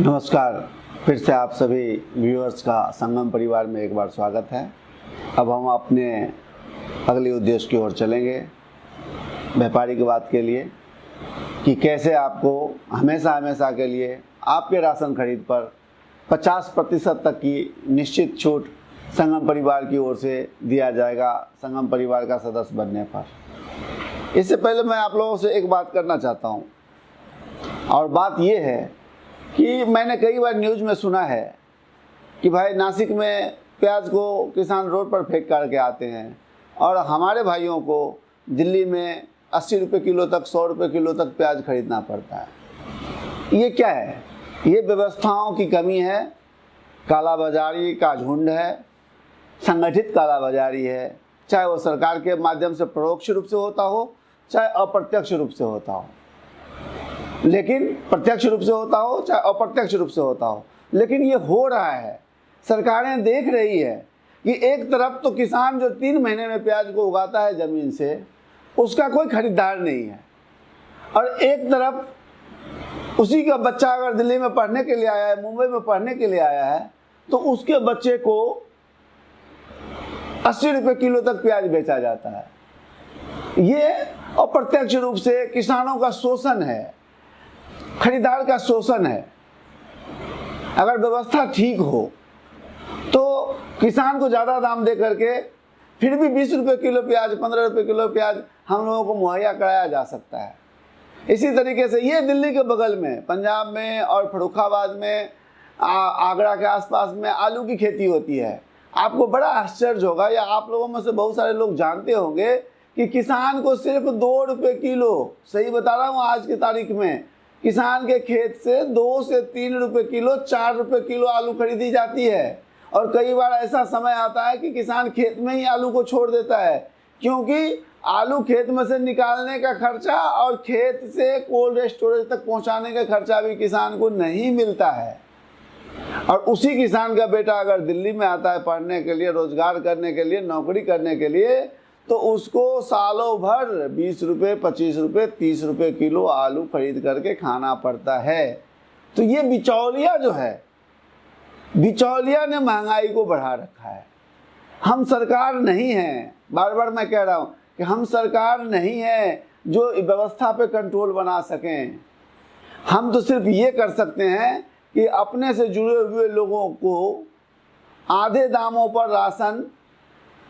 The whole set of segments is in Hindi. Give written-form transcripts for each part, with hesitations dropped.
नमस्कार। फिर से आप सभी व्यूअर्स का संगम परिवार में एक बार स्वागत है। अब हम अपने अगले उद्देश्य की ओर चलेंगे, व्यापारी की बात के लिए, कि कैसे आपको हमेशा के लिए आपके राशन खरीद पर 50% तक की निश्चित छूट संगम परिवार की ओर से दिया जाएगा संगम परिवार का सदस्य बनने पर। इससे पहले मैं आप लोगों से एक बात करना चाहता हूँ, और बात ये है कि मैंने कई बार न्यूज़ में सुना है कि भाई नासिक में प्याज को किसान रोड पर फेंक करके आते हैं और हमारे भाइयों को दिल्ली में 80 रुपये किलो तक 100 रुपये किलो तक प्याज खरीदना पड़ता है। ये क्या है? ये व्यवस्थाओं की कमी है, कालाबाजारी का झुंड है, संगठित कालाबाजारी है, चाहे वो सरकार के माध्यम से परोक्ष रूप से होता हो चाहे अप्रत्यक्ष रूप से होता हो। लेकिन प्रत्यक्ष रूप से होता हो चाहे अप्रत्यक्ष रूप से होता हो, लेकिन ये हो रहा है। सरकारें देख रही है कि एक तरफ तो किसान जो 3 महीने में प्याज को उगाता है ज़मीन से, उसका कोई खरीदार नहीं है, और एक तरफ उसी का बच्चा अगर दिल्ली में पढ़ने के लिए आया है, मुंबई में पढ़ने के लिए आया है, तो उसके बच्चे को 80 रुपये किलो तक प्याज बेचा जाता है। ये अप्रत्यक्ष रूप से किसानों का शोषण है, खरीदार का शोषण है। अगर व्यवस्था ठीक हो तो किसान को ज़्यादा दाम दे करके फिर भी 20 रुपये किलो प्याज, 15 रुपये किलो प्याज हम लोगों को मुहैया कराया जा सकता है। इसी तरीके से ये दिल्ली के बगल में पंजाब में और फर्रुखाबाद में, आगरा के आसपास में आलू की खेती होती है। आपको बड़ा आश्चर्य होगा, या आप लोगों में से बहुत सारे लोग जानते होंगे कि किसान को सिर्फ 2 रुपये किलो, सही बता रहा हूँ, आज की तारीख में किसान के खेत से 2 से 3 रुपये किलो, 4 रुपये किलो आलू खरीदी जाती है। और कई बार ऐसा समय आता है कि किसान खेत में ही आलू को छोड़ देता है, क्योंकि आलू खेत में से निकालने का खर्चा और खेत से कोल्ड स्टोरेज तक पहुंचाने का खर्चा भी किसान को नहीं मिलता है। और उसी किसान का बेटा अगर दिल्ली में आता है पढ़ने के लिए, रोजगार करने के लिए, नौकरी करने के लिए, तो उसको सालों भर 20 रुपये, 25 रुपये, 30 रुपये किलो आलू खरीद करके खाना पड़ता है। तो ये बिचौलिया जो है, बिचौलिया ने महंगाई को बढ़ा रखा है। हम सरकार नहीं हैं, बार बार मैं कह रहा हूँ कि हम सरकार नहीं है जो व्यवस्था पे कंट्रोल बना सकें। हम तो सिर्फ ये कर सकते हैं कि अपने से जुड़े हुए लोगों को आधे दामों पर राशन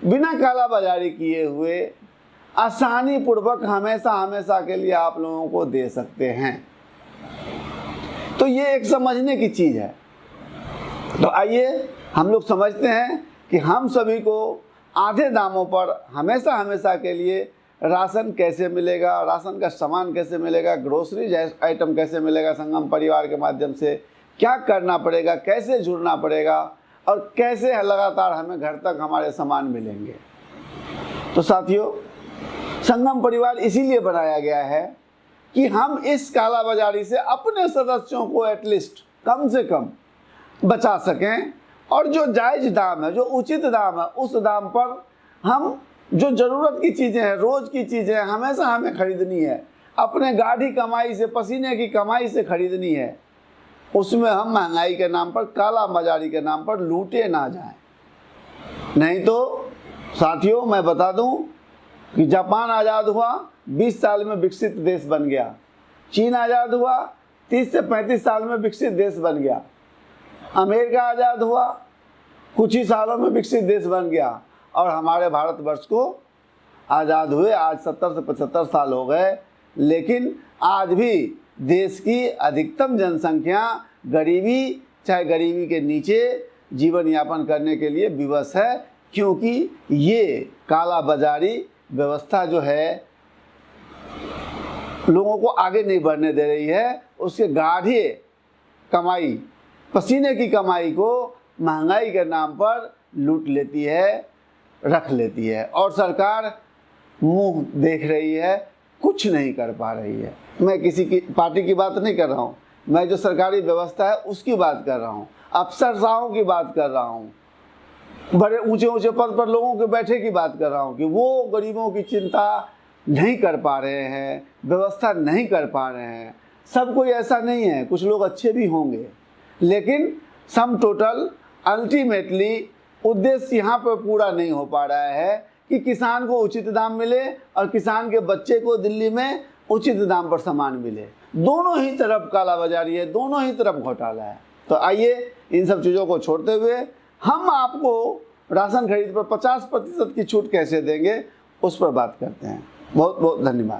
बिना कालाबाजारी किए हुए आसानी पूर्वक हमेशा के लिए आप लोगों को दे सकते हैं। तो ये एक समझने की चीज़ है। तो आइए हम लोग समझते हैं कि हम सभी को आधे दामों पर हमेशा के लिए राशन कैसे मिलेगा, राशन का सामान कैसे मिलेगा, ग्रोसरी आइटम कैसे मिलेगा, संगम परिवार के माध्यम से क्या करना पड़ेगा, कैसे जुड़ना पड़ेगा, और कैसे लगातार हमें घर तक हमारे सामान मिलेंगे। तो साथियों, संगम परिवार इसीलिए बनाया गया है कि हम इस कालाबाजारी से अपने सदस्यों को एटलीस्ट कम से कम बचा सकें, और जो जायज़ दाम है, जो उचित दाम है, उस दाम पर हम जो ज़रूरत की चीज़ें हैं, रोज़ की चीज़ें हमेशा हमें खरीदनी है, अपने गाढ़ी कमाई से, पसीने की कमाई से खरीदनी है, उसमें हम महंगाई के नाम पर, कालाबाजारी के नाम पर लूटे ना जाएं। नहीं तो साथियों, मैं बता दूं कि जापान आज़ाद हुआ, 20 साल में विकसित देश बन गया। चीन आज़ाद हुआ, 30 से 35 साल में विकसित देश बन गया। अमेरिका आज़ाद हुआ, कुछ ही सालों में विकसित देश बन गया। और हमारे भारतवर्ष को आज़ाद हुए आज 70 से 75 साल हो गए, लेकिन आज भी देश की अधिकतम जनसंख्या गरीबी, चाहे गरीबी के नीचे जीवन यापन करने के लिए विवश है, क्योंकि ये कालाबाजारी व्यवस्था जो है लोगों को आगे नहीं बढ़ने दे रही है। उसके गाढ़े कमाई, पसीने की कमाई को महंगाई के नाम पर लूट लेती है, रख लेती है, और सरकार मुंह देख रही है, कुछ नहीं कर पा रही है। मैं किसी की पार्टी की बात नहीं कर रहा हूँ, मैं जो सरकारी व्यवस्था है उसकी बात कर रहा हूँ, अफसरशाहों की बात कर रहा हूँ, बड़े ऊंचे ऊंचे पद पर लोगों के बैठे की बात कर रहा हूँ कि वो गरीबों की चिंता नहीं कर पा रहे हैं, व्यवस्था नहीं कर पा रहे हैं। सब कोई ऐसा नहीं है, कुछ लोग अच्छे भी होंगे, लेकिन सम टोटल अल्टीमेटली उद्देश्य यहाँ पर पूरा नहीं हो पा रहा है कि किसान को उचित दाम मिले और किसान के बच्चे को दिल्ली में उचित दाम पर सामान मिले। दोनों ही तरफ कालाबाजारी है, दोनों ही तरफ घोटाला है। तो आइए इन सब चीज़ों को छोड़ते हुए हम आपको राशन खरीद पर 50% की छूट कैसे देंगे उस पर बात करते हैं। बहुत बहुत धन्यवाद।